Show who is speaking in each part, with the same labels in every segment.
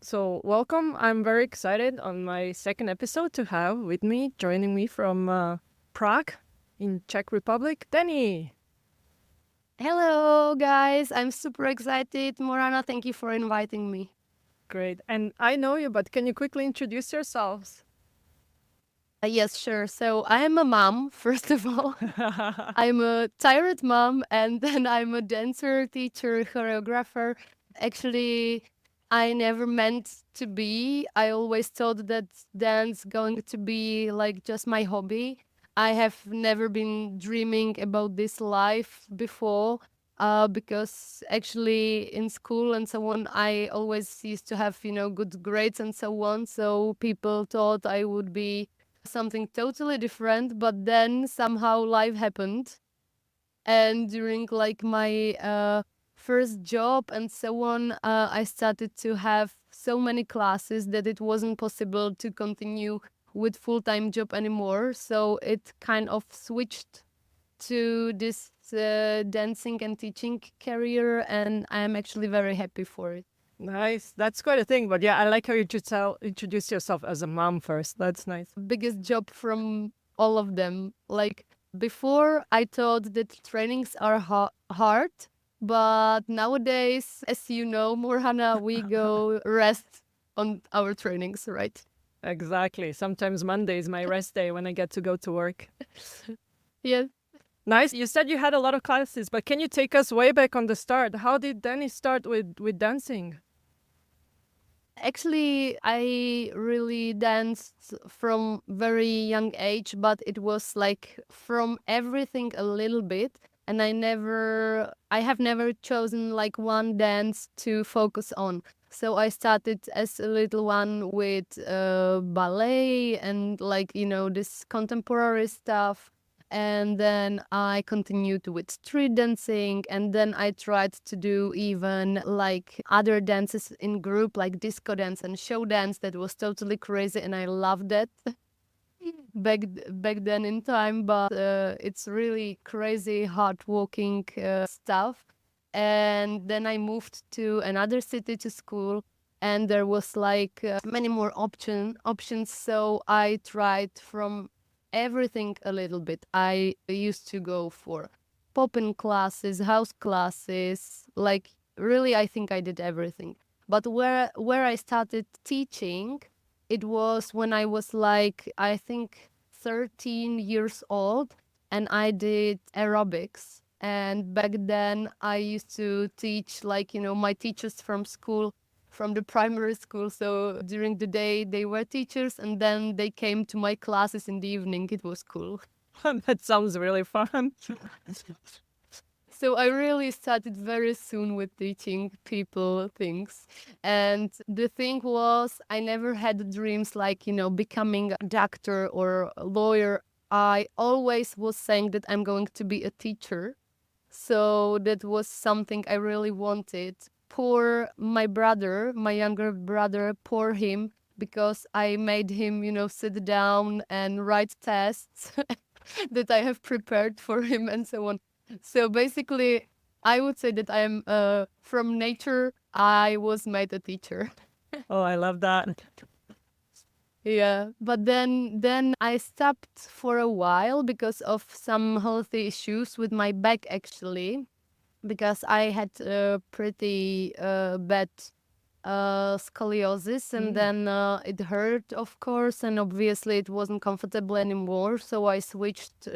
Speaker 1: So, welcome. I'm very excited on my second episode to have with me, joining me from Prague in Czech Republic, Denny.
Speaker 2: Hello, guys. I'm super excited. Morana, thank you for inviting me.
Speaker 1: Great. And I know you, but can you quickly introduce yourselves?
Speaker 2: Yes, sure. So I am a mom, first of all. I'm a tired mom, and then I'm a dancer, teacher, choreographer. Actually, I never meant to be. I always thought that dance going to be like just my hobby. I have never been dreaming about this life before. Because actually in school and so on, I always used to have, good grades and so on. So people thought I would be something totally different, but then somehow life happened, and during like my first job and so on, I started to have so many classes that it wasn't possible to continue with full-time job anymore, so it kind of switched to this dancing and teaching career, and I am actually very happy for it.
Speaker 1: Nice. That's quite a thing. But yeah, I like how you introduce yourself as a mom first. That's nice.
Speaker 2: Biggest job from all of them. Like before, I thought that trainings are hard, but nowadays, as you know, Morhana, we go rest on our trainings, right?
Speaker 1: Exactly. Sometimes Monday is my rest day when I get to go to work.
Speaker 2: Yes.
Speaker 1: Nice. You said you had a lot of classes, but can you take us way back on the start? How did Denny start with dancing?
Speaker 2: Actually, I really danced from very young age, but it was like from everything a little bit. And I have never chosen like one dance to focus on. So I started as a little one with ballet and like, this contemporary stuff. And then I continued with street dancing, and then I tried to do even like other dances in group, like disco dance and show dance. That was totally crazy, and I loved that back then in time. But it's really crazy hard walking stuff. And then I moved to another city to school, and there was like many more options, so I tried from everything a little bit. I used to go for popping classes, house classes, like really I think I did everything. But where I started teaching, it was when I was like I think 13 years old, and I did aerobics. And back then I used to teach like, my teachers from school, from the primary school. So during the day they were teachers, and then they came to my classes in the evening. It was cool.
Speaker 1: That sounds really fun.
Speaker 2: So I really started very soon with teaching people things. And the thing was, I never had dreams like, becoming a doctor or a lawyer. I always was saying that I'm going to be a teacher. So that was something I really wanted. Poor my brother, my younger brother, poor him, because I made him, sit down and write tests that I have prepared for him and so on. So basically, I would say that I am from nature, I was made a teacher.
Speaker 1: Oh, I love that.
Speaker 2: Yeah, but then I stopped for a while because of some healthy issues with my back actually, because I had pretty bad scoliosis, and
Speaker 1: Mm.
Speaker 2: then it hurt, of course, and obviously it wasn't comfortable anymore. So I switched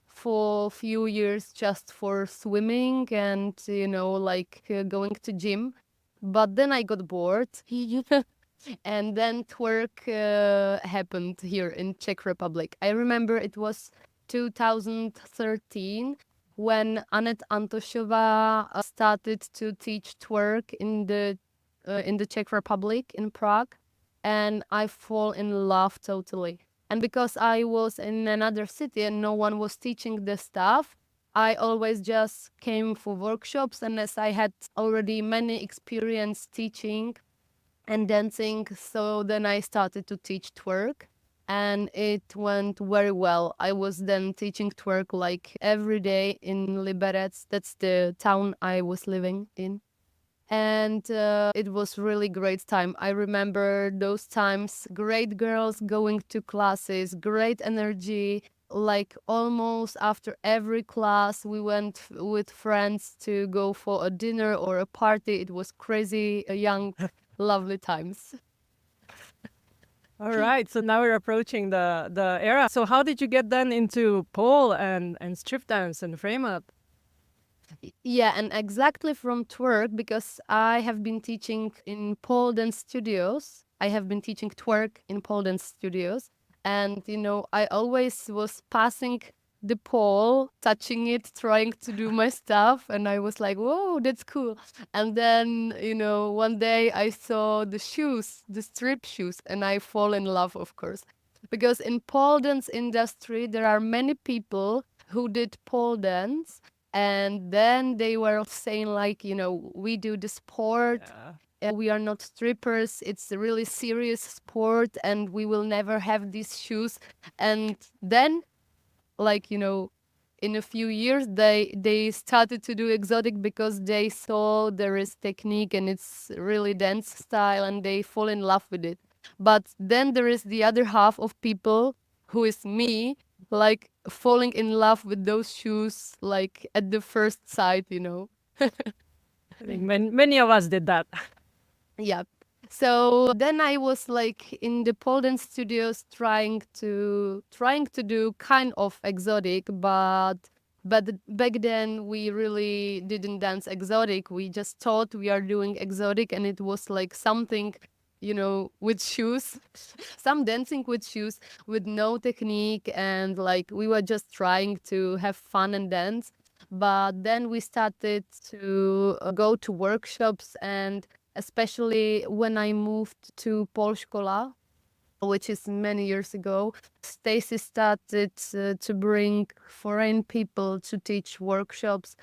Speaker 2: for a few years just for swimming and like going to gym. But then I got bored, and then twerk happened here in Czech Republic. I remember it was 2013 when Anet Antošová started to teach twerk in the Czech Republic in Prague, and I fall in love totally. And because I was in another city and no one was teaching the stuff, I always just came for workshops, and as I had already many experience teaching and dancing, so then I started to teach twerk, and it went very well. I was then teaching twerk like every day in Liberec. That's the town I was living in. And it was really great time. I remember those times, great girls going to classes, great energy. Like almost after every class, we went with friends to go for a dinner or a party. It was crazy, young, lovely times.
Speaker 1: All right, so now we're approaching the era. So how did you get then into pole and strip dance and frame up?
Speaker 2: Yeah, and exactly from twerk, because I have been teaching in pole dance studios. I have been teaching twerk in pole dance studios. And, I always was passing the pole, touching it, trying to do my stuff. And I was like, whoa, that's cool. And then, one day I saw the shoes, the strip shoes, and I fall in love, of course. Because in pole dance industry, there are many people who did pole dance, and then they were saying like, we do the sport,
Speaker 1: Yeah.
Speaker 2: we are not strippers, it's a really serious sport and we will never have these shoes. And then, like, in a few years they started to do exotic because they saw there is technique and it's really dance style and they fall in love with it. But then there is the other half of people, who is me, like falling in love with those shoes like at the first sight.
Speaker 1: I think many of us did that.
Speaker 2: Yeah. So then I was like in the Poland studios trying to do kind of exotic, but back then we really didn't dance exotic. We just thought we are doing exotic, and it was like something, with shoes, some dancing with shoes, with no technique, and like we were just trying to have fun and dance. But then we started to go to workshops, and especially when I moved to Polskola, which is many years ago, Stacy started to bring foreign people to teach workshops.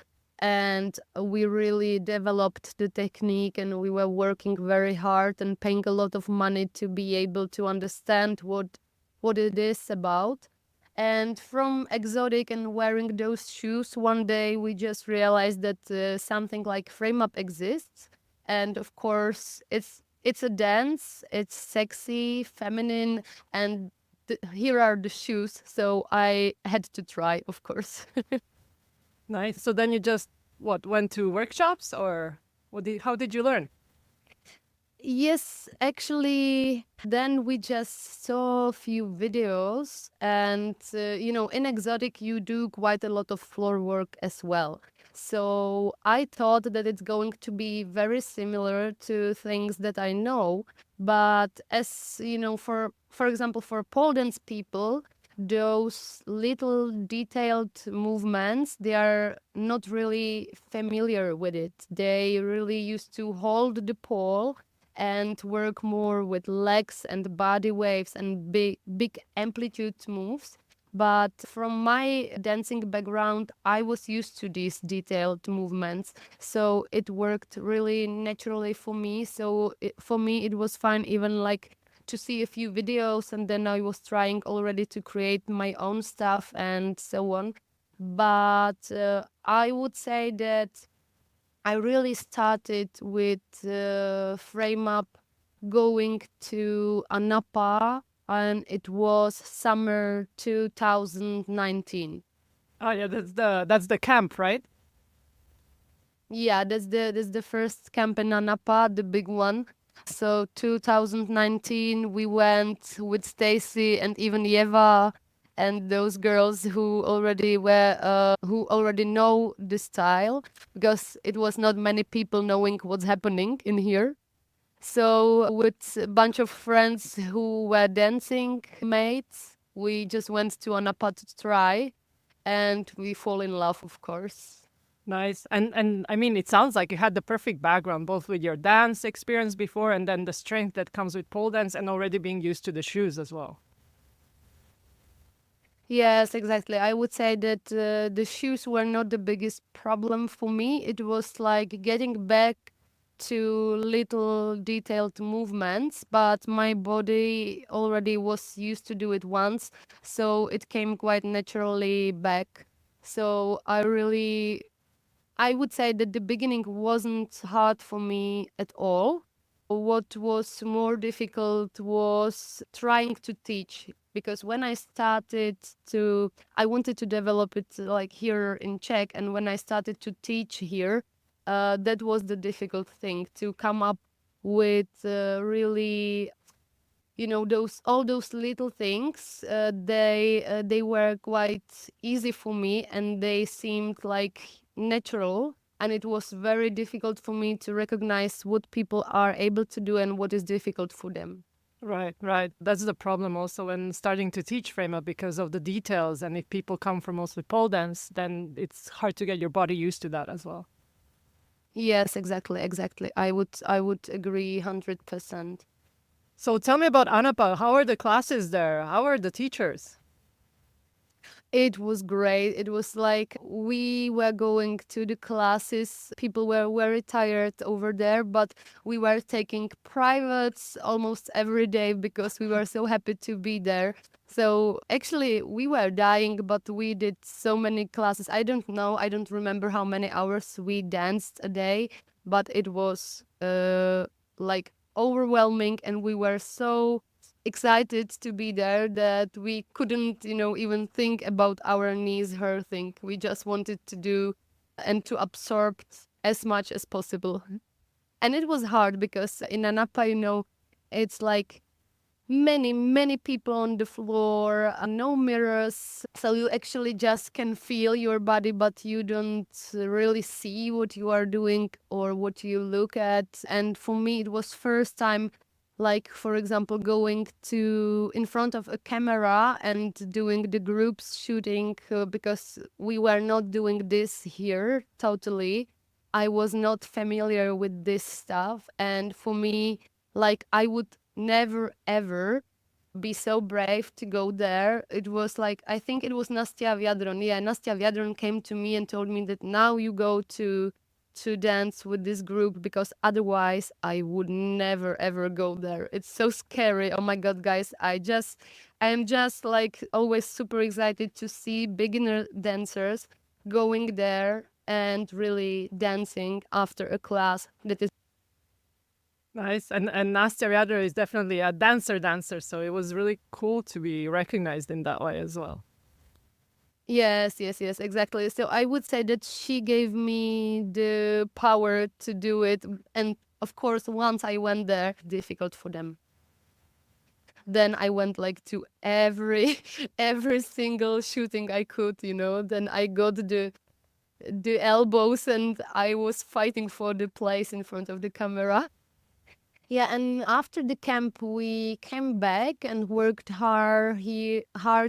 Speaker 2: And we really developed the technique, and we were working very hard and paying a lot of money to be able to understand what it is about. And from exotic and wearing those shoes, one day we just realized that something like frame up exists. And of course, it's a dance, it's sexy, feminine, and here are the shoes. So I had to try, of course.
Speaker 1: Nice. So then you just went to workshops, or how did you learn?
Speaker 2: Yes, actually, then we just saw a few videos, and in exotic, you do quite a lot of floor work as well. So I thought that it's going to be very similar to things that I know, but as for example, for pole dance people, those little detailed movements, they are not really familiar with it. They really used to hold the pole and work more with legs and body waves and big amplitude moves. But from my dancing background, I was used to these detailed movements, so it worked really naturally for me. So for me, it was fine, even like to see a few videos, and then I was trying already to create my own stuff and so on. But I would say that I really started with frame up going to Anapa, and it was summer 2019.
Speaker 1: Oh yeah, that's the camp, right?
Speaker 2: Yeah, that's the first camp in Anapa, the big one. So 2019, we went with Stacy and even Eva and those girls who already know the style, because it was not many people knowing what's happening in here. So with a bunch of friends who were dancing mates, we just went to Anapa to try, and we fall in love, of course.
Speaker 1: Nice. And I mean, it sounds like you had the perfect background, both with your dance experience before and then the strength that comes with pole dance and already being used to the shoes as well.
Speaker 2: Yes, exactly. I would say that the shoes were not the biggest problem for me. It was like getting back to little detailed movements, but my body already was used to do it once, so it came quite naturally back. So I would say that the beginning wasn't hard for me at all. What was more difficult was trying to teach, because when I started to, I wanted to develop it like here in Czech, and when I started to teach here, that was the difficult thing, to come up with really, you know, those all those little things. They were quite easy for me, and they seemed like natural, and it was very difficult for me to recognize what people are able to do and what is difficult for them.
Speaker 1: Right, right. That's the problem also when starting to teach frame up because of the details. And if people come from mostly pole dance, then it's hard to get your body used to that as well.
Speaker 2: Yes, exactly. I would agree 100%.
Speaker 1: So tell me about Anapa. How are the classes there? How are the teachers?
Speaker 2: It was great. It was like we were going to the classes. People were very tired over there, but we were taking privates almost every day because we were so happy to be there. So actually, we were dying, but we did so many classes. I don't know, I don't remember how many hours we danced a day, but it was like overwhelming, and we were so excited to be there that we couldn't, you know, even think about our knees hurting. We just wanted to do and to absorb as much as possible. And it was hard because in Anapa, you know, it's like many people on the floor, no mirrors, so you actually just can feel your body, but you don't really see what you are doing or what you look at. And for me, it was first time, like for example, going to in front of a camera and doing the groups shooting, because we were not doing this here totally. I was not familiar with this stuff, and for me, like, I would never ever be so brave to go there. It was like, I think it was Nastia Viadron. Yeah, Nastia Viadron came to me and told me that now you go to dance with this group, because otherwise I would never ever go there. It's so scary. Oh my god, guys, I am just like always super excited to see beginner dancers going there and really dancing after a class that is.
Speaker 1: Nice. And Nastya Ryadar is definitely a dancer, so it was really cool to be recognized in that way as well.
Speaker 2: Yes, exactly. So I would say that she gave me the power to do it. And of course, once I went there, difficult for them. Then I went like to every every single shooting I could, you know. Then I got the elbows, and I was fighting for the place in front of the camera. Yeah, and after the camp, we came back and worked hard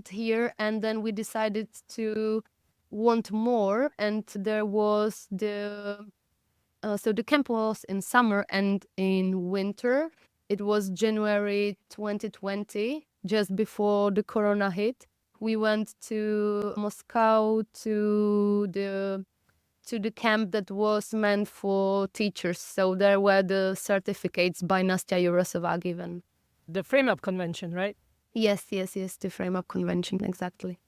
Speaker 2: here, and then we decided to want more. And there was the so the camp was in summer and in winter. It was January 2020, just before the corona hit. We went to Moscow to the camp that was meant for teachers. So there were the certificates by Nastya Yurosova given.
Speaker 1: The frame up convention, right?
Speaker 2: Yes, the frame up convention, exactly.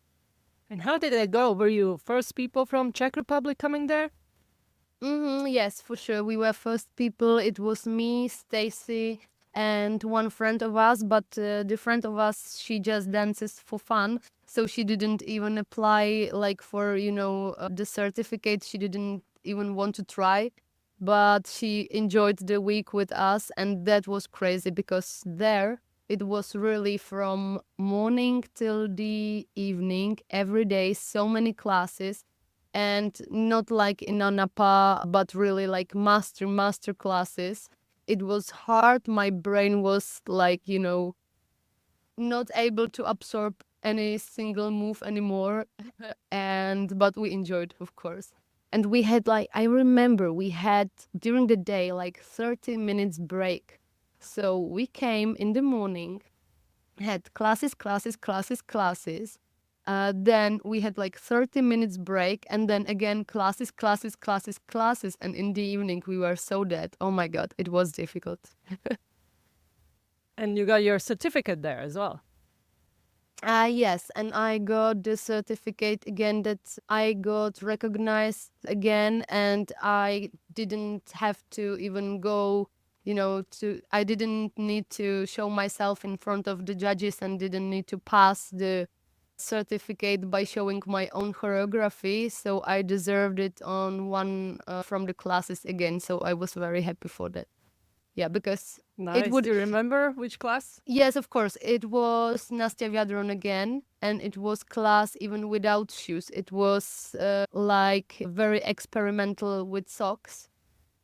Speaker 1: And how did it go? Were you first people from Czech Republic coming there?
Speaker 2: Yes, for sure. We were first people. It was me, Stacy, and one friend of us. But the friend of us, she just dances for fun. So she didn't even apply like for, you know, the certificate. She didn't even want to try. But she enjoyed the week with us. And that was crazy because there it was really from morning till the evening, every day, so many classes, and not like in Anapa, but really like master classes. It was hard. My brain was like, you know, not able to absorb any single move anymore. And but we enjoyed, of course. And we had like, I remember we had during the day like 30 minutes break. So we came in the morning, had classes. Then we had like 30 minutes break, and then again classes. And in the evening, we were so dead. Oh my God, it was difficult.
Speaker 1: And you got your certificate there as well.
Speaker 2: Yes, and I got the certificate again that I got recognized again, and I didn't have to even go, I didn't need to show myself in front of the judges and didn't need to pass the certificate by showing my own choreography. So I deserved it on one from the classes again. So I was very happy for that. Yeah, because it
Speaker 1: Nice.
Speaker 2: would.
Speaker 1: Do you remember which class?
Speaker 2: Yes, of course. It was Nastya Vyadron again, and it was class even without shoes. It was like very experimental with socks.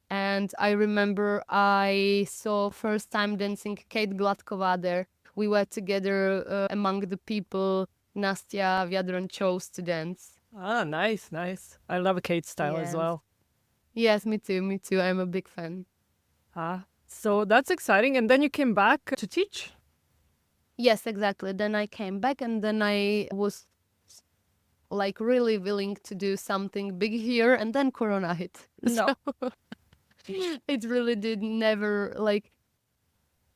Speaker 2: And I remember I saw first time dancing Kate Gladkova there. We were together among the people Nastya Vyadron chose to dance.
Speaker 1: Ah, nice, nice. I love Kate's style as
Speaker 2: Yes.
Speaker 1: well.
Speaker 2: Yes, me too, me too. I'm a big fan.
Speaker 1: Ah, so that's exciting. And then you came back to teach?
Speaker 2: Yes, exactly. Then I came back and then I was like really willing to do something big here and then Corona hit.
Speaker 1: No.
Speaker 2: So it really did never like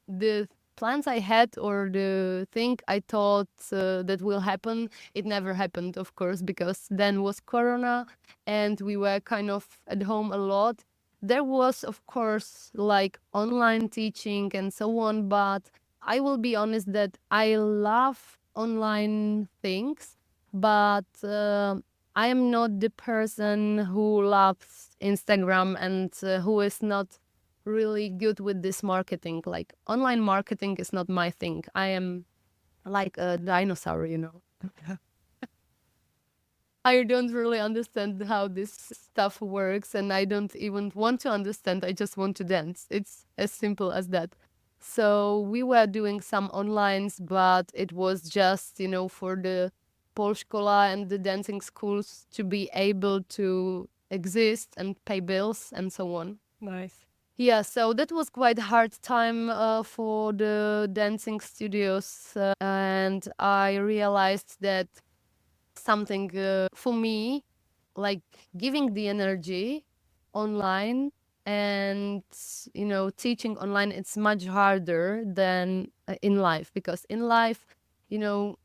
Speaker 2: the plans I had or the thing I thought that will happen, it never happened, of course, because then was Corona and we were kind of at home a lot. There was, of course, like online teaching and so on, but I will be honest that I love online things, but I am not the person who loves Instagram and who is not really good with this marketing. Like online marketing is not my thing. I am like a dinosaur. I don't really understand how this stuff works and I don't even want to understand. I just want to dance. It's as simple as that. So we were doing some onlines, but it was just, for the Polszkola and the dancing schools to be able to exist and pay bills and so on.
Speaker 1: Nice.
Speaker 2: Yeah, so that was quite a hard time for the dancing studios, and I realized that something for me, like giving the energy online and teaching online, it's much harder than in life because in life, you know,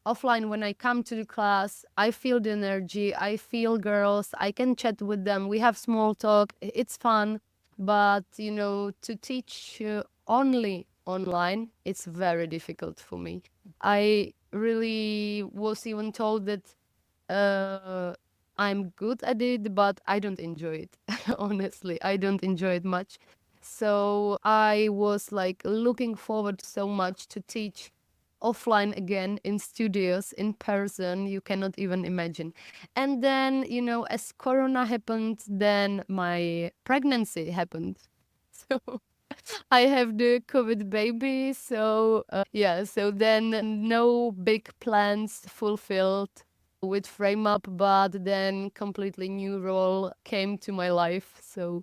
Speaker 2: offline when I come to the class, I feel the energy, I feel girls, I can chat with them, we have small talk, it's fun. But to teach only online, it's very difficult for me. I really was even told that uh, I'm good at it, but I don't enjoy it. Honestly, I don't enjoy it much. So I was like looking forward so much to teach offline again in studios in person. You cannot even imagine. And then as Corona happened, then my pregnancy happened. So I have the COVID baby. So yeah, so then no big plans fulfilled with frame up, but then completely new role came to my life. So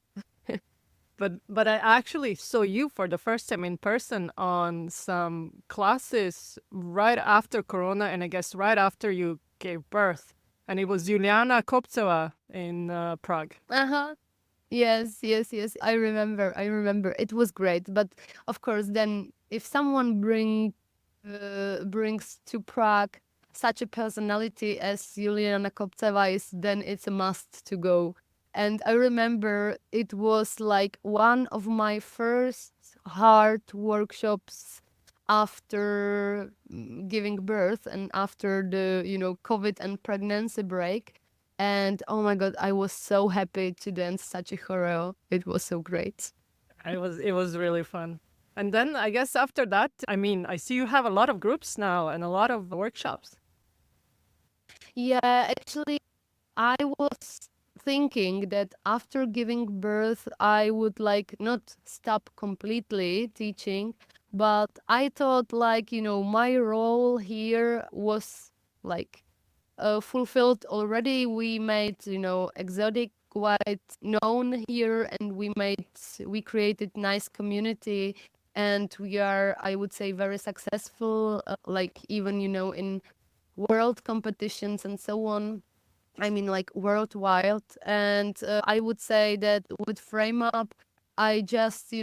Speaker 1: But I actually saw you for the first time in person on some classes right after Corona, and I guess right after you gave birth. And it was Juliana Kopcova in Prague.
Speaker 2: uh-huh. Yes, yes, yes. I remember. I remember. It was great. But of course, then if someone brings to Prague such a personality as Juliana Kopceva is, then it's a must to go. And I remember it was like one of my first hard workshops after giving birth and after the COVID and pregnancy break. And oh my God, I was so happy to dance such a choreo. It was so great.
Speaker 1: It was really fun. And then I guess after that, I mean, I see you have a lot of groups now and a lot of workshops.
Speaker 2: Yeah, actually, I was thinking that after giving birth, I would like not stop completely teaching, but I thought like, my role here was like fulfilled already. We made, exotic quite known here and we created nice community and we are, I would say, very successful, like even, in world competitions and so on. I mean, like worldwide. And I would say that with Frame Up, I just,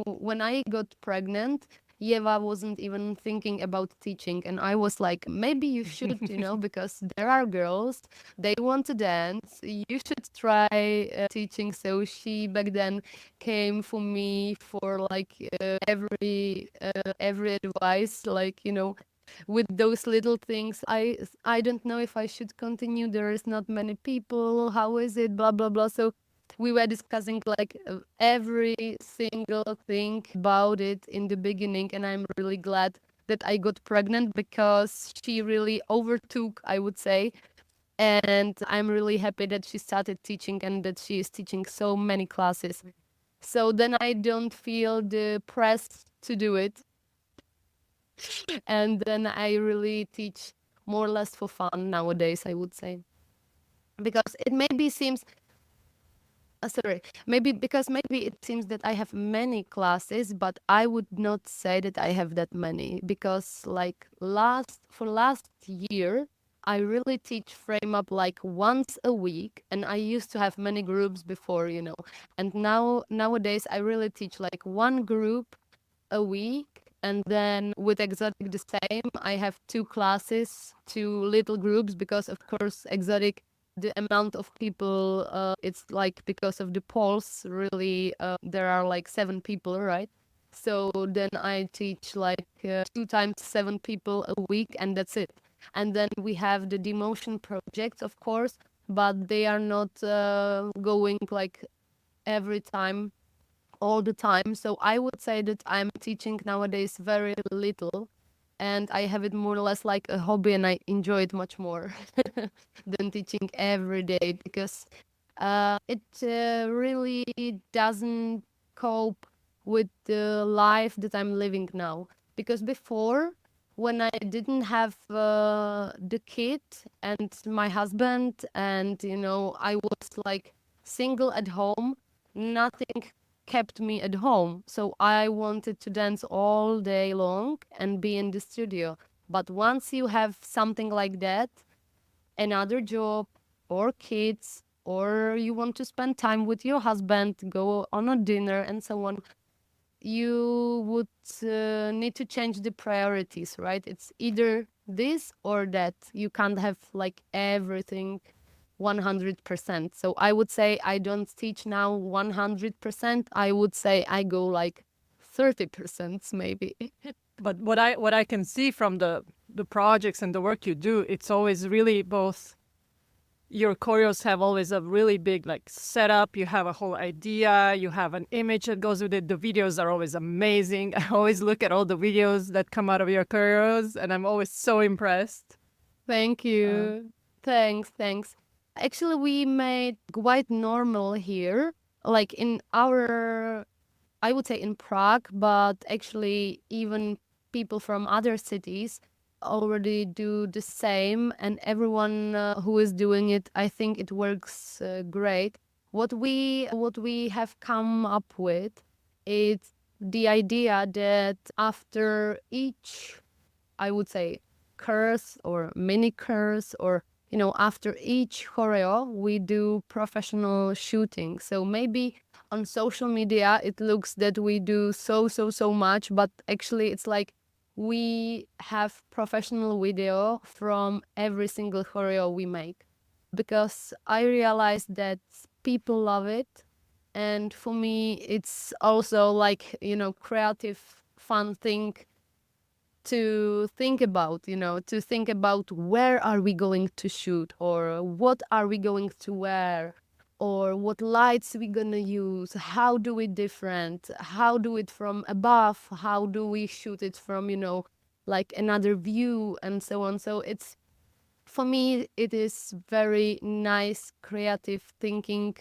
Speaker 2: when I got pregnant, Yeva wasn't even thinking about teaching. And I was like, maybe you should, because there are girls, they want to dance. You should try teaching. So she back then came for me for like every advice, like, with those little things. I don't know if I should continue. There is not many people. How is it? Blah blah blah. So we were discussing like every single thing about it in the beginning, and I'm really glad that I got pregnant because she really overtook, I would say. And I'm really happy that she started teaching and that she is teaching so many classes. So then I don't feel the press to do it. And then I really teach more or less for fun nowadays, I would say. Because it maybe seems sorry, maybe it seems that I have many classes, but I would not say that I have that many because like last year I really teach frame up like once a week, and I used to have many groups before, and nowadays I really teach like one group a week. And then with Exotic the same, I have two classes, two little groups, because of course Exotic, the amount of people, it's like because of the polls, really, there are like 7 people, right? So then I teach like 2 times 7 people a week, and that's it. And then we have the demotion projects, of course, but they are not going like every time all the time. So I would say that I'm teaching nowadays very little, and I have it more or less like a hobby, and I enjoy it much more than teaching every day because it really doesn't cope with the life that I'm living now. Because before, when I didn't have the kid and my husband, and I was like single at home, nothing kept me at home. So I wanted to dance all day long and be in the studio. But once you have something like that, another job or kids, or you want to spend time with your husband, go on a dinner and so on, you would need to change the priorities, right? It's either this or that. You can't have like everything 100%. So I would say I don't teach now 100%. I would say I go like 30% maybe.
Speaker 1: But what I can see from the projects and the work you do, it's always really both. Your choreos have always a really big like setup. You have a whole idea. You have an image that goes with it. The videos are always amazing. I always look at all the videos that come out of your choreos, and I'm always so impressed.
Speaker 2: Thank
Speaker 1: Uh,
Speaker 2: you. Thanks. Actually, we made quite normal here, like in our, I would say in Prague, but actually even people from other cities already do the same, and everyone who is doing it, I think it works great. What we have come up with is the idea that after each, I would say, curse or mini curse, or after each choreo we do professional shooting. So maybe on social media it looks that we do so much, but actually it's like we have professional video from every single choreo we make, because I realized that people love it. And for me it's also like creative fun thing to think about where are we going to shoot, or what are we going to wear, or what lights we gonna use, how do we different, how do it from above, how do we shoot it from like another view, and so on. So it's, for me it is very nice creative thinking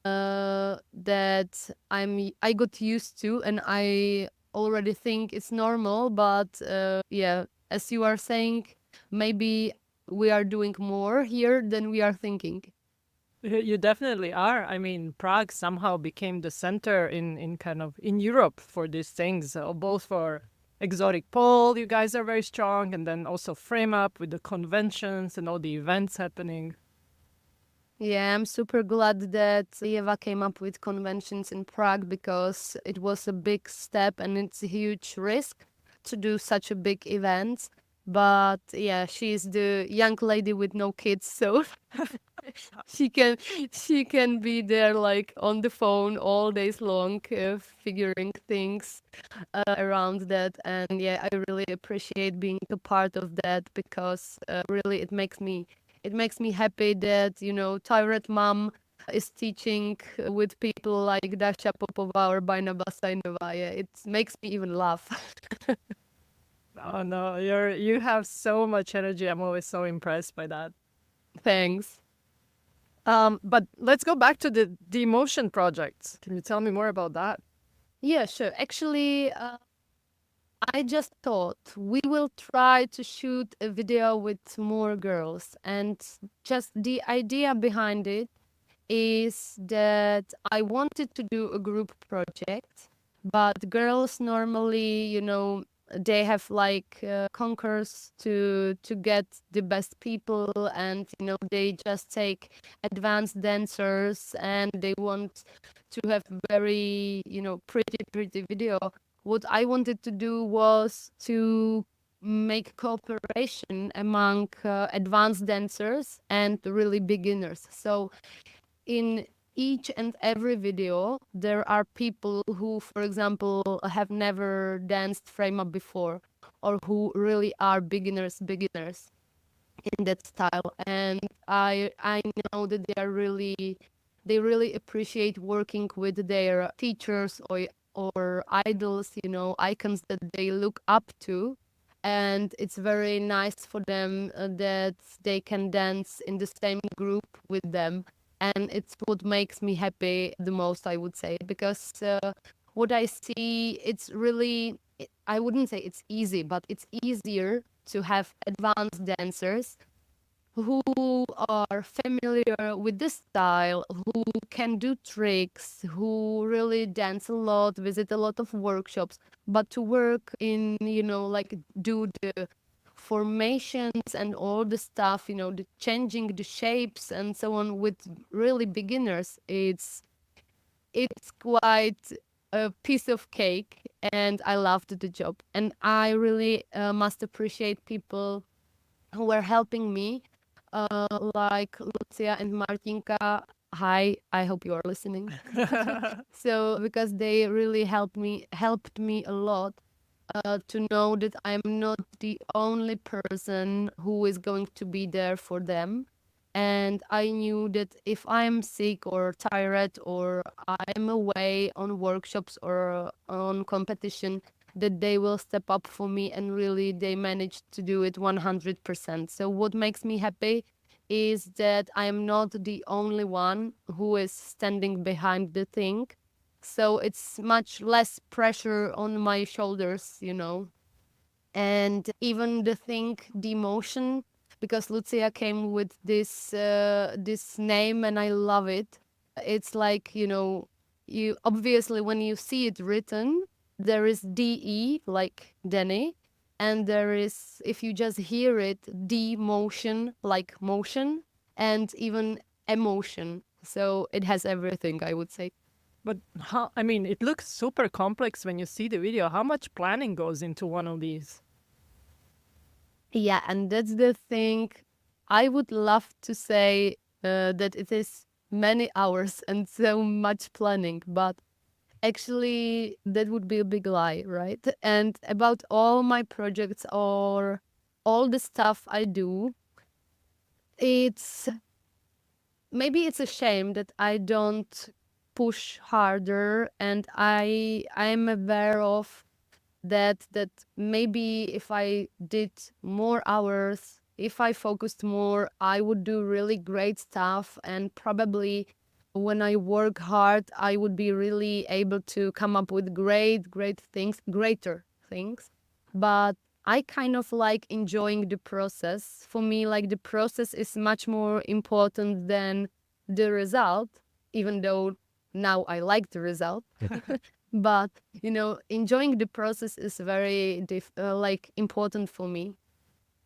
Speaker 2: that I got used to, and I already think it's normal. But yeah, as you are saying, maybe we are doing more here than we are thinking.
Speaker 1: you definitely are. I mean, Prague somehow became the center in kind of in Europe for these things, both for exotic pole. You guys are very strong, and then also frame up with the conventions and all the events happening.
Speaker 2: Yeah, I'm super glad that Eva came up with conventions in Prague, because it was a big step and it's a huge risk. to do such a big events. But yeah, she's the young lady with no kids, so she can she can be there like on the phone all days long, figuring things around that. And yeah, I really appreciate being a part of that, because really it makes me happy that, Tyrant mom is teaching with people like Dasha Popova or Baina Basainova. Yeah, it makes me even laugh.
Speaker 1: Oh no, you have so much energy. I'm always so impressed by that.
Speaker 2: Thanks.
Speaker 1: But let's go back to the emotion projects. Can you tell me more about that?
Speaker 2: Yeah, sure. Actually, I just thought we will try to shoot a video with more girls. And just the idea behind it is that I wanted to do a group project, but girls normally, they have like concourse to get the best people, and they just take advanced dancers, and they want to have very pretty video. What I wanted to do was to make cooperation among advanced dancers and really beginners. So in each and every video, there are people who, for example, have never danced frame up before, or who really are beginners in that style. And I know that they really appreciate working with their teachers or idols, icons that they look up to. And it's very nice for them that they can dance in the same group with them. And it's what makes me happy the most, I would say, because what I see, it's really, I wouldn't say it's easy, but it's easier to have advanced dancers who are familiar with the style, who can do tricks, who really dance a lot, visit a lot of workshops. But to work in, like do the formations and all the stuff, the changing the shapes and so on with really beginners, it's quite a piece of cake. And I loved the job. And I really must appreciate people who were helping me, like Lucia and Martinka. Hi, I hope you are listening. So because they really helped me a lot, to know that I'm not the only person who is going to be there for them. And I knew that if I'm sick or tired or I'm away on workshops or on competition, that they will step up for me, and really they managed to do it 100%. So what makes me happy is that I'm not the only one who is standing behind the thing. So it's much less pressure on my shoulders. And even the emotion, because Lucia came with this name, and I love it. It's like, you obviously, when you see it written, there is DE, like Denny, and there is, if you just hear it, D motion, like motion, and even emotion. So it has everything, I would say.
Speaker 1: But I mean, it looks super complex when you see the video. How much planning goes into one of these?
Speaker 2: Yeah, and that's the thing. I would love to say that it is many hours and so much planning, but actually that would be a big lie, right? And about all my projects or all the stuff I do, it's maybe it's a shame that I don't push harder, and I'm aware of that maybe if I did more hours, if I focused more, I would do really great stuff. And probably when I work hard, I would be really able to come up with great things, greater things. But I kind of like enjoying the process. For me, like the process is much more important than the result, even though now I like the result. But enjoying the process is very like important for me.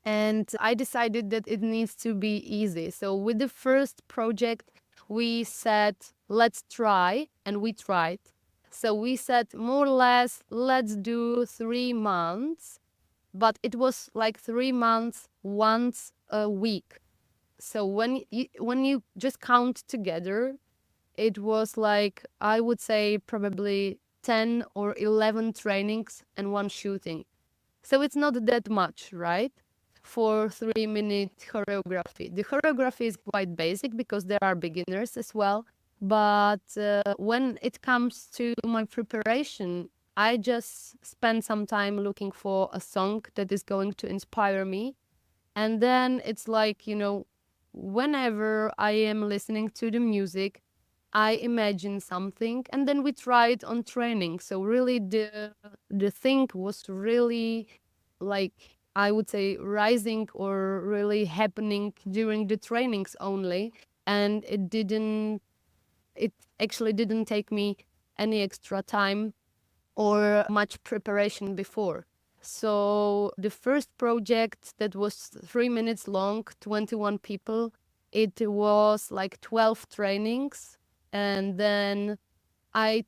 Speaker 2: And I decided that it needs to be easy. So with the first project, we said, let's try, and we tried. So we said more or less, let's do 3 months, but it was like 3 months once a week. So when you just count together, it was like, I would say probably 10 or 11 trainings and one shooting. So it's not that much, right? For 3-minute choreography. The choreography is quite basic because there are beginners as well. But when it comes to my preparation, I just spend some time looking for a song that is going to inspire me. And then it's like, whenever I am listening to the music, I imagine something and then we try it on training. So really the thing was really, like, I would say, rising or really happening during the trainings only. And it actually didn't take me any extra time or much preparation before. So the first project that was 3 minutes long, 21 people, it was like 12 trainings. And then I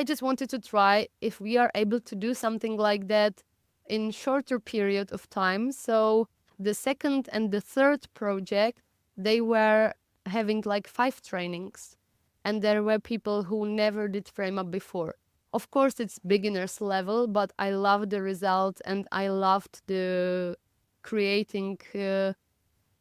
Speaker 2: just wanted to try if we are able to do something like that in shorter period of time. So the second and the third project, they were having like 5 trainings. And there were people who never did frame up before. Of course, it's beginner's level, but I loved the result and I loved the creating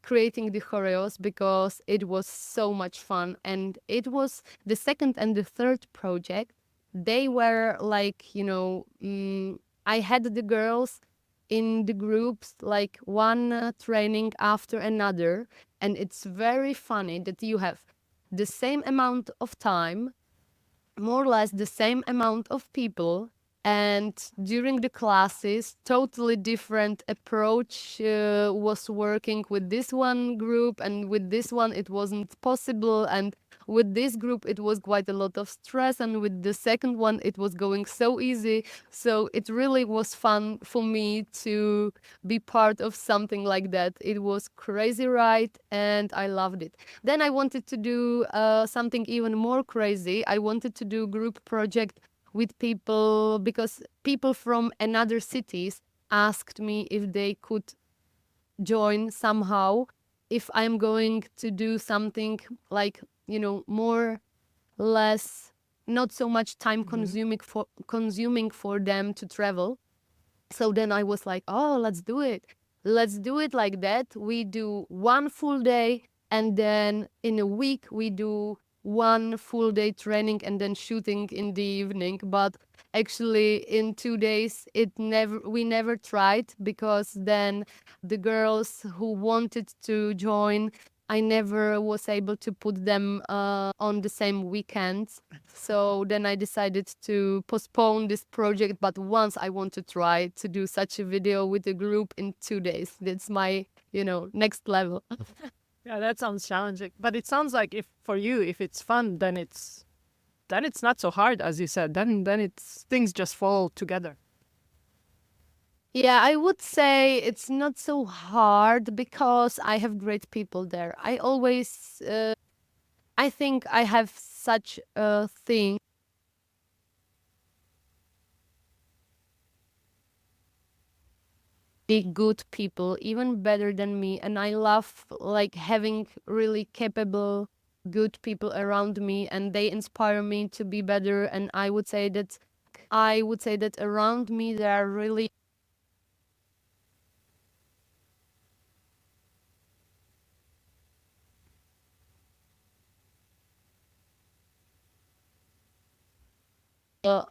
Speaker 2: creating the choreos because it was so much fun. And it was the second and the third project. They were like, I had the girls in the groups, like one training after another. And it's very funny that you have the same amount of time, more or less the same amount of people, and during the classes totally different approach was working with this one group, and with this one it wasn't possible, and with this group it was quite a lot of stress, and with the second one it was going so easy. So it really was fun for me to be part of something like that. It was crazy, right? And I loved it. Then I wanted to do something even more crazy. I wanted to do group project with people because people from another cities asked me if they could join somehow if I'm going to do something like, more less, not so much time consuming for them to travel. So then I was like, oh, let's do it. Let's do it like that. We do one full day, and then in a week we do one full day training and then shooting in the evening. But actually in 2 days we never tried, because then the girls who wanted to join, I never was able to put them on the same weekends. So then I decided to postpone this project. But once I want to try to do such a video with a group in 2 days. That's my, next level.
Speaker 1: Yeah, that sounds challenging. But it sounds like if for you, if it's fun, then it's not so hard, as you said. Then it's things just fall together.
Speaker 2: Yeah, I would say it's not so hard because I have great people there. I think I have such a thing. Be good people, even better than me. And I love like having really capable, good people around me, and they inspire me to be better. And I would say that around me there are really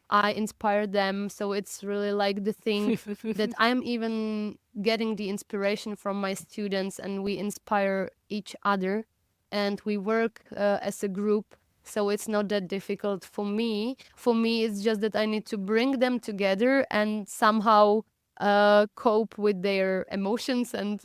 Speaker 2: I inspire them. So it's really like the thing that I'm even getting the inspiration from my students, and we inspire each other, and we work as a group. So it's not that difficult for me. For me, it's just that I need to bring them together and somehow cope with their emotions and,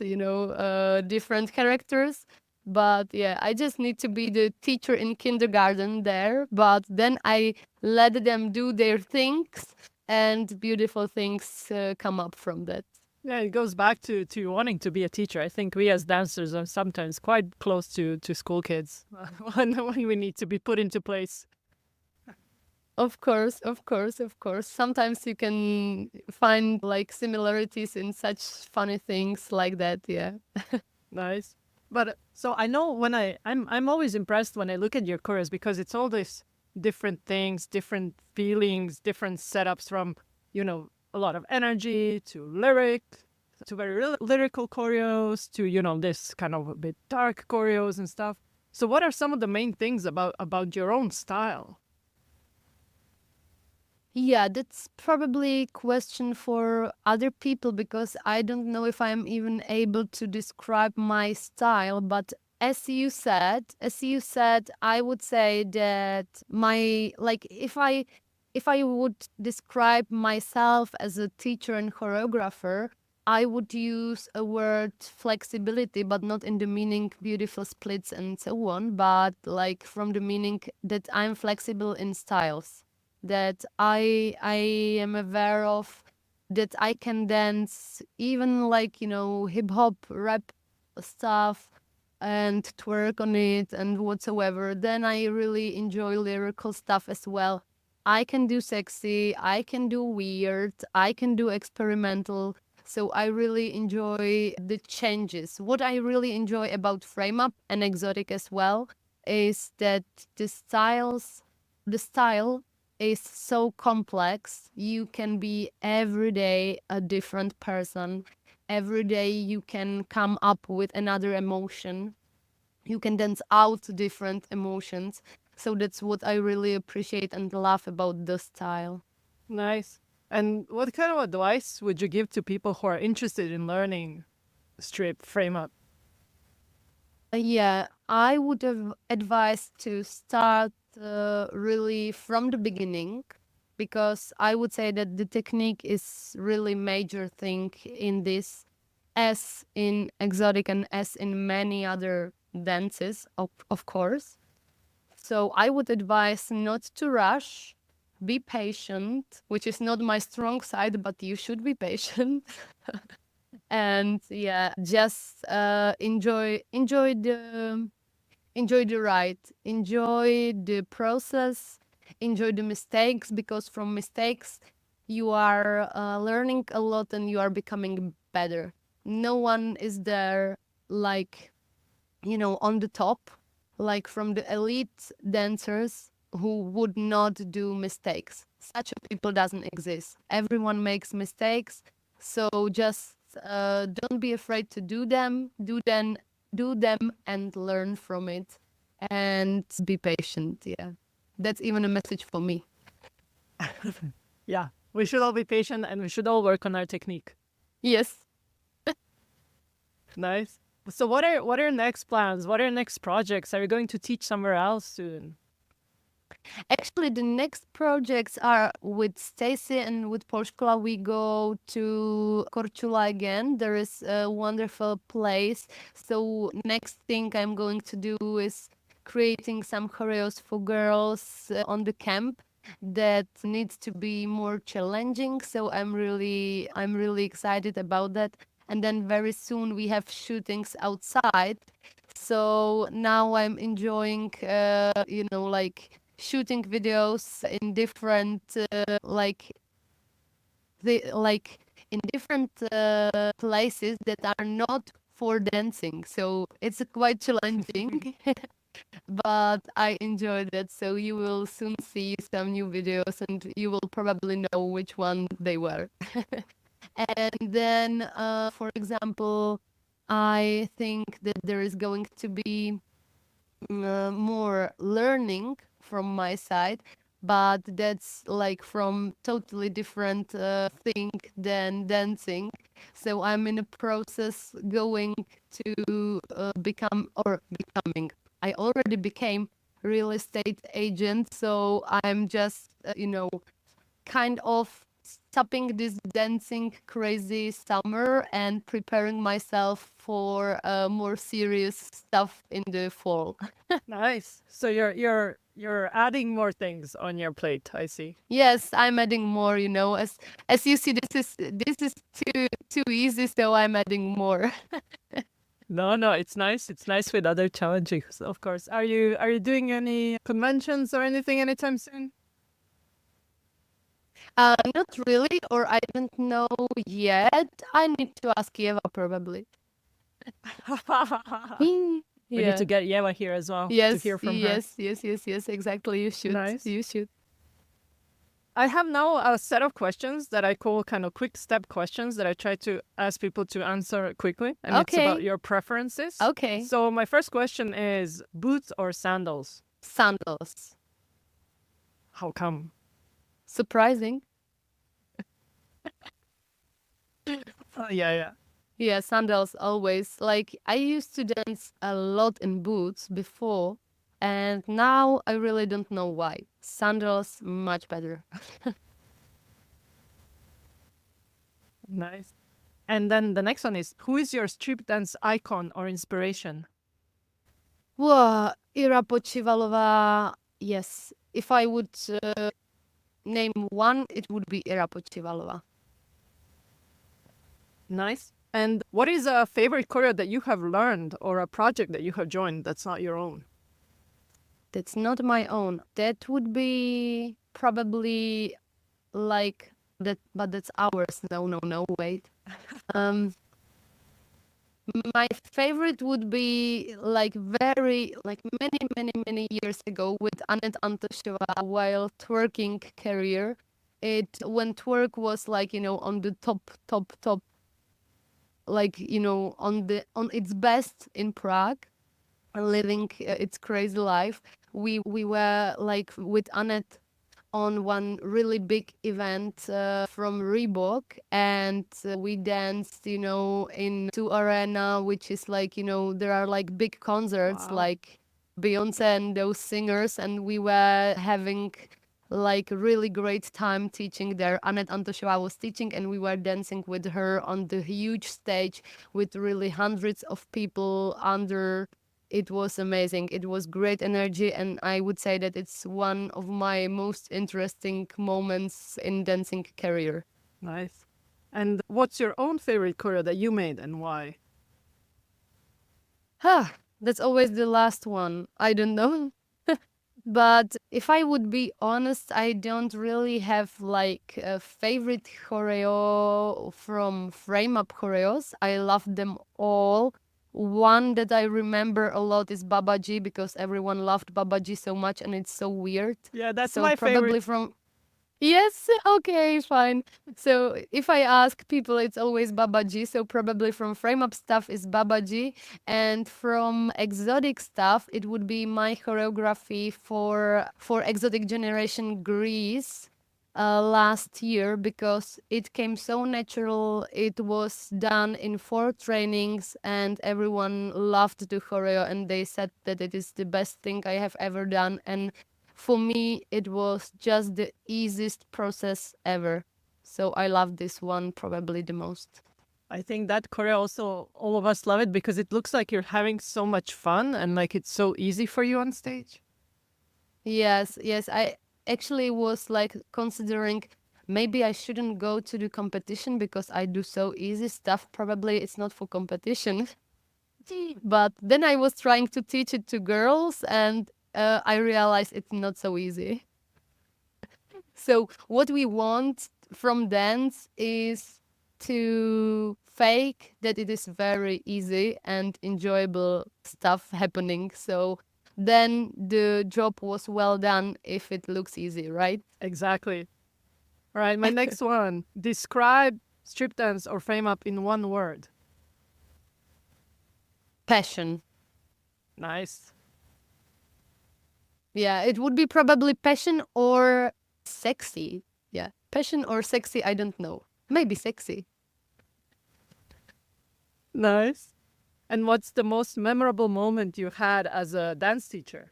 Speaker 2: different characters. But yeah, I just need to be the teacher in kindergarten there. But then I let them do their things, and beautiful things come up from that.
Speaker 1: Yeah, it goes back to wanting to be a teacher. I think we as dancers are sometimes quite close to school kids when we need to be put into place.
Speaker 2: Of course, of course, of course. Sometimes you can find like similarities in such funny things like that. Yeah.
Speaker 1: Nice. But so I know when I'm always impressed when I look at your chorus because it's all these different things, different feelings, different setups from, a lot of energy to lyric to very lyrical choreos to, this kind of a bit dark choreos and stuff. So what are some of the main things about your own style?
Speaker 2: Yeah, that's probably a question for other people because I don't know if I'm even able to describe my style. But as you said, I would say that my like if I would describe myself as a teacher and choreographer, I would use a word flexibility, but not in the meaning beautiful splits and so on, but like from the meaning that I'm flexible in styles, that I am aware of, that I can dance even like, hip hop, rap stuff and twerk on it and whatsoever. Then I really enjoy lyrical stuff as well. I can do sexy, I can do weird, I can do experimental. So I really enjoy the changes. What I really enjoy about frame up and exotic as well is that the style is so complex. You can be every day a different person. Every day you can come up with another emotion. You can dance out different emotions. So that's what I really appreciate and love about the style.
Speaker 1: Nice. And what kind of advice would you give to people who are interested in learning strip frame up?
Speaker 2: Yeah, I would have advised to start really from the beginning, because I would say that the technique is really major thing in this, as in exotic and as in many other dances, of course. So I would advise not to rush, be patient, which is not my strong side, but you should be patient. And yeah, just enjoy the ride, enjoy the process, enjoy the mistakes, because from mistakes you are learning a lot and you are becoming better. No one is there like, on the top, like from the elite dancers who would not do mistakes. Such a people doesn't exist. Everyone makes mistakes, so just don't be afraid to do them and learn from it, and be patient. Yeah, that's even a message for me.
Speaker 1: Yeah, we should all be patient and we should all work on our technique.
Speaker 2: Yes.
Speaker 1: Nice. So what are next plans? What are next projects? Are you going to teach somewhere else soon?
Speaker 2: Actually, the next projects are with Stacy and with Porshkla. We go to Korčula again. There is a wonderful place. So next thing I'm going to do is creating some choreos for girls on the camp that needs to be more challenging. So I'm really excited about that. And then very soon we have shootings outside. So now I'm enjoying, like shooting videos in different in different places that are not for dancing, so it's quite challenging. But I enjoyed it, so you will soon see some new videos and you will probably know which one they were. And then for example, I think that there is going to be more learning from my side, but that's like from totally different thing than dancing. So I'm in a process going to becoming. I already became real estate agent, so I'm just kind of stopping this dancing crazy summer and preparing myself for more serious stuff in the fall.
Speaker 1: Nice. So you're adding more things on your plate, I see.
Speaker 2: Yes, I'm adding more, as you see, this is too easy, so I'm adding more.
Speaker 1: No, no, it's nice. It's nice with other challenges, of course. Are you doing any conventions or anything anytime soon?
Speaker 2: Not really, or I don't know yet. I need to ask Eva probably.
Speaker 1: We need
Speaker 2: Yeah.
Speaker 1: to get Yeva here as well to
Speaker 2: Yes,
Speaker 1: hear from her.
Speaker 2: yes, exactly. You should.
Speaker 1: Nice.
Speaker 2: You should.
Speaker 1: I have now a set of questions that I call kind of quick step questions that I try to ask people to answer quickly. And it's about
Speaker 2: Okay.
Speaker 1: your preferences.
Speaker 2: Okay.
Speaker 1: So my first question is boots or sandals?
Speaker 2: Sandals.
Speaker 1: How come?
Speaker 2: Surprising.
Speaker 1: Yeah.
Speaker 2: Yeah, sandals always. Like I used to dance a lot in boots before, and now I really don't know why. Sandals much better.
Speaker 1: Nice. And then the next one is who is your strip dance icon or inspiration?
Speaker 2: Whoa, Ira Pochivalova. Yes, if I would name one, it would be Ira Pochivalova.
Speaker 1: Nice. And what is a favorite choreo that you have learned or a project that you have joined that's not your own?
Speaker 2: That's not my own. That would be probably like that, but that's ours. No, wait. Um, my favorite would be like many years ago with Annette Antosheva while twerking career. It when twerk was like on the top, like on its best in Prague, living its crazy life. We were like with Annette on one really big event from Reebok, and we danced, in two arena, which is like, there are like big concerts
Speaker 1: Wow.
Speaker 2: like Beyonce and those singers, and we were having like really great time teaching there. Annette Antosheva was teaching, and we were dancing with her on the huge stage with really hundreds of people under. It was amazing. It was great energy, and I would say that it's one of my most interesting moments in dancing career.
Speaker 1: Nice. And what's your own favorite choreo that you made and why?
Speaker 2: That's always the last one. I don't know. But if I would be honest, I don't really have like a favorite choreo from frame up choreos. I love them all. One that I remember a lot is Babaji because everyone loved Babaji so much and it's so weird.
Speaker 1: Yeah, that's
Speaker 2: So
Speaker 1: my
Speaker 2: probably
Speaker 1: favorite.
Speaker 2: from Yes, okay, fine. So if I ask people, it's always Babaji. So probably from frame up stuff is Babaji, and from exotic stuff, it would be my choreography for exotic generation Greece last year because it came so natural. It was done in 4 trainings, and everyone loved the choreo, and they said that it is the best thing I have ever done. And for me, it was just the easiest process ever. So I love this one probably the most.
Speaker 1: I think that choreo also, all of us love it because it looks like you're having so much fun and like it's so easy for you on stage.
Speaker 2: Yes. I actually was like considering maybe I shouldn't go to the competition because I do so easy stuff. Probably it's not for competition. But then I was trying to teach it to girls, and I realized it's not so easy. So what we want from dance is to fake that it is very easy and enjoyable stuff happening. So then the job was well done if it looks easy, right?
Speaker 1: Exactly. All right, my next one. Describe strip dance or frame up in one word.
Speaker 2: Passion.
Speaker 1: Nice.
Speaker 2: Yeah, it would be probably passion or sexy. Yeah, passion or sexy, I don't know. Maybe sexy.
Speaker 1: Nice. And what's the most memorable moment you had as a dance teacher?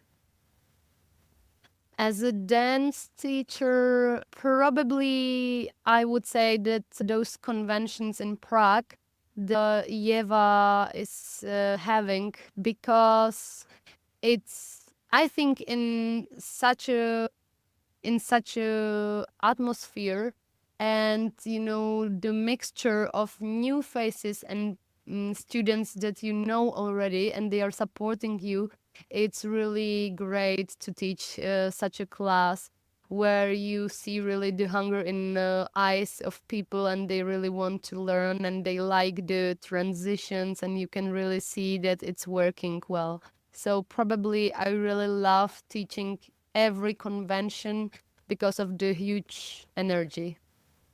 Speaker 2: As a dance teacher, probably I would say that those conventions in Prague, the Yeva is having, because it's, I think, in such a atmosphere, and the mixture of new faces and students that you know already, and they are supporting you. It's really great to teach such a class. where you see really the hunger in the eyes of people, and they really want to learn, and they like the transitions, and you can really see that it's working well. So probably I really love teaching every convention because of the huge energy.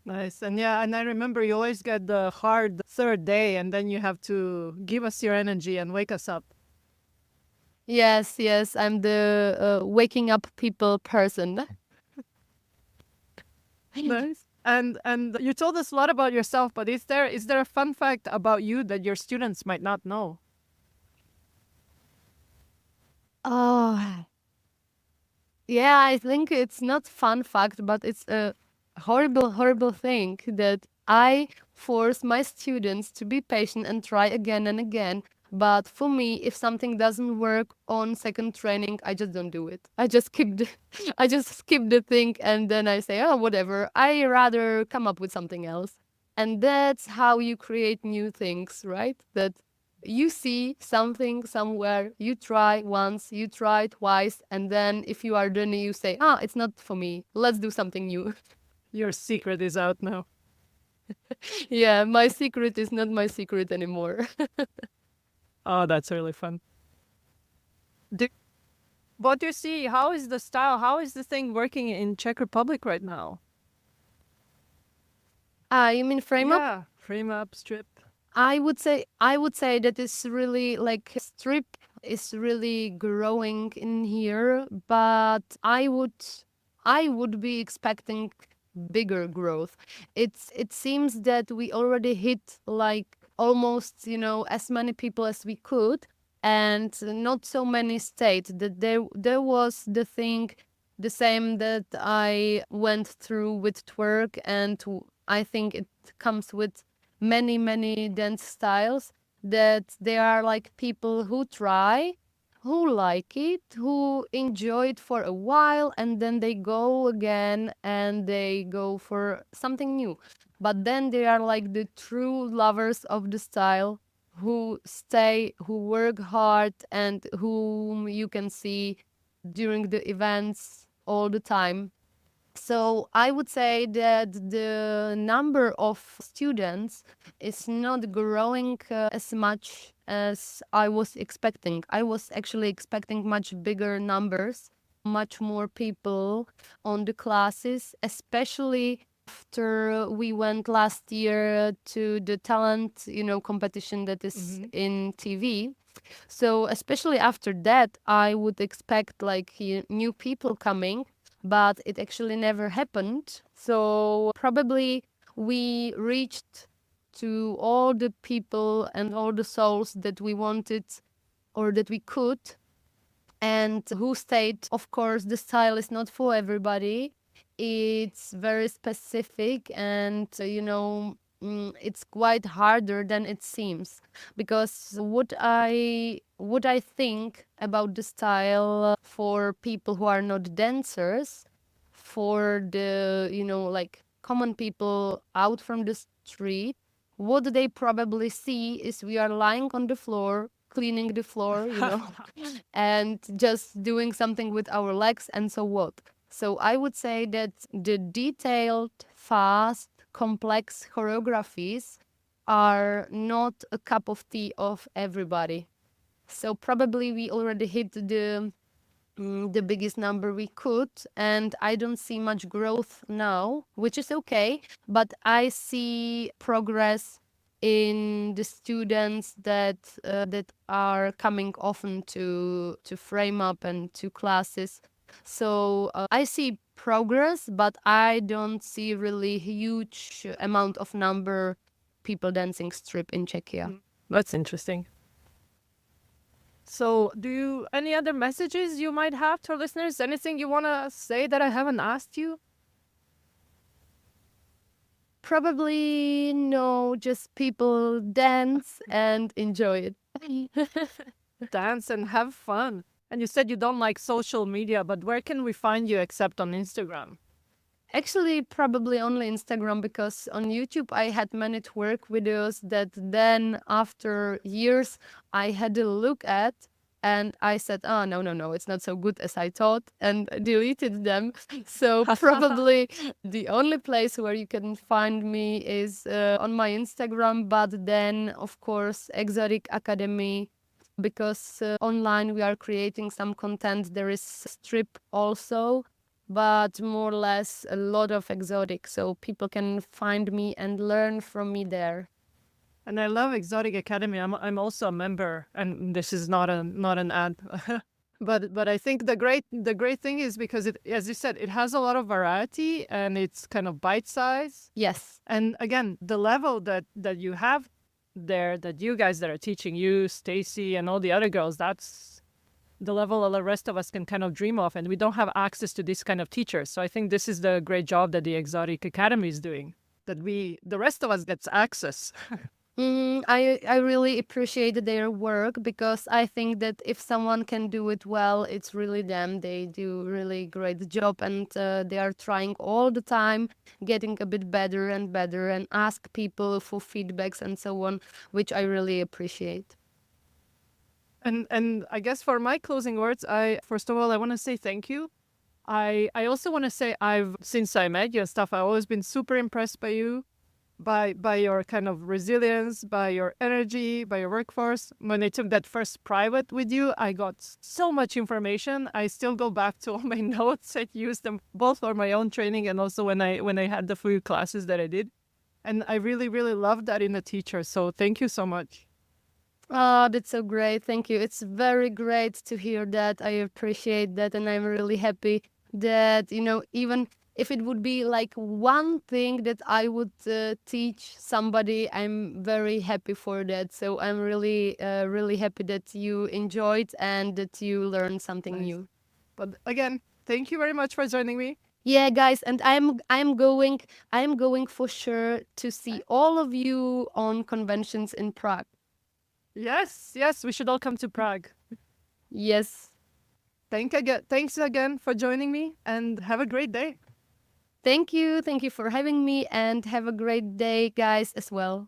Speaker 1: Nice. And yeah, and I remember you always get the hard third day, and then you have to give us your energy and wake us up.
Speaker 2: Yes, yes, I'm the waking up people person.
Speaker 1: Nice. And you told us a lot about yourself, but is there a fun fact about you that your students might not know?
Speaker 2: Oh, yeah, I think it's not fun fact, but it's a horrible, horrible thing that I force my students to be patient and try again and again. But for me, if something doesn't work on second training, I just don't do it. I just skip the, I just skip the thing, and then I say, oh, whatever. I rather come up with something else. And that's how you create new things, right? That you see something somewhere, you try once, you try twice, and then if you are done, you say, ah, it's not for me. Let's do something new.
Speaker 1: Your secret is out now.
Speaker 2: Yeah, my secret is not my secret anymore.
Speaker 1: Oh, that's really fun. Do, what do you see? How is the style? How is the thing working in Czech Republic right now?
Speaker 2: Ah, you mean frame up?
Speaker 1: Yeah, frame up, strip.
Speaker 2: I would say that it's really like strip is really growing in here, but I would be expecting bigger growth. It seems that we already hit like almost, as many people as we could, and not so many states. That there was the thing the same that I went through with twerk, and I think it comes with many, many dance styles, that there are like people who try, who like it, who enjoy it for a while, and then they go again and they go for something new. But then they are like the true lovers of the style, who stay, who work hard, and whom you can see during the events all the time. So I would say that the number of students is not growing as much as I was expecting. I was actually expecting much bigger numbers, much more people on the classes, especially after we went last year to the talent, competition that is
Speaker 1: Mm-hmm.
Speaker 2: in TV. So especially after that, I would expect like new people coming, but it actually never happened. So probably we reached to all the people and all the souls that we wanted or that we could, and who stayed. Of course, the style is not for everybody. It's very specific, and it's quite harder than it seems, because what I think about the style for people who are not dancers, for the like common people out from the street, what they probably see is we are lying on the floor, cleaning the floor, and just doing something with our legs, and so what. So I would say that the detailed, fast, complex choreographies are not a cup of tea of everybody. So probably we already hit the biggest number we could, and I don't see much growth now, which is okay, but I see progress in the students that are coming often to frame up and to classes. So I see progress, but I don't see really huge amount of number people dancing strip in Czechia.
Speaker 1: That's interesting. So, do you any other messages you might have to our listeners? Anything you want to say that I haven't asked you?
Speaker 2: Probably no, just people dance and enjoy it.
Speaker 1: Dance and have fun. And you said you don't like social media, but where can we find you except on Instagram?
Speaker 2: Actually, probably only Instagram, because on YouTube I had many twerk videos that then after years I had to look at, And I said, oh, no, no, no, it's not so good as I thought, and deleted them. So probably the only place where you can find me is on my Instagram, but then, of course, Exotic Academy, because online we are creating some content. There is strip also, but more or less a lot of exotic, so people can find me and learn from me there.
Speaker 1: And I love Exotic Academy. I'm also a member, and this is not an ad. But I think the great thing is because it, as you said, it has a lot of variety and it's kind of bite size.
Speaker 2: Yes.
Speaker 1: And again, the level that you have there, that you guys that are teaching, you, Stacy, and all the other girls, that's the level all the rest of us can kind of dream of, and we don't have access to this kind of teachers. So I think this is the great job that the Exotic Academy is doing, that the rest of us gets access.
Speaker 2: I really appreciate their work, because I think that if someone can do it well, it's really them. They do really great job, and they are trying all the time, getting a bit better and better, and ask people for feedbacks and so on, which I really appreciate.
Speaker 1: And I guess for my closing words, I first of all I want to say thank you. I also want to say I've since I met you and stuff, I've always been super impressed by you, by your kind of resilience, by your energy, by your workforce. When I took that first private with you, I got so much information. I still go back to all my notes. I use them both for my own training and also when I had the few classes that I did. And I really, really loved that in a teacher. So thank you so much.
Speaker 2: Oh, that's so great. Thank you. It's very great to hear that. I appreciate that. And I'm really happy that, even if it would be like one thing that I would teach somebody, I'm very happy for that. So I'm really, really happy that you enjoyed and that you learned something
Speaker 1: Nice.
Speaker 2: new.
Speaker 1: But again, thank you very much for joining me.
Speaker 2: Yeah, guys, and I'm going for sure to see all of you on conventions in Prague.
Speaker 1: Yes, yes, we should all come to Prague.
Speaker 2: Yes.
Speaker 1: Thanks again for joining me, and have a great day.
Speaker 2: Thank you. Thank you for having me, and have a great day, guys, as well.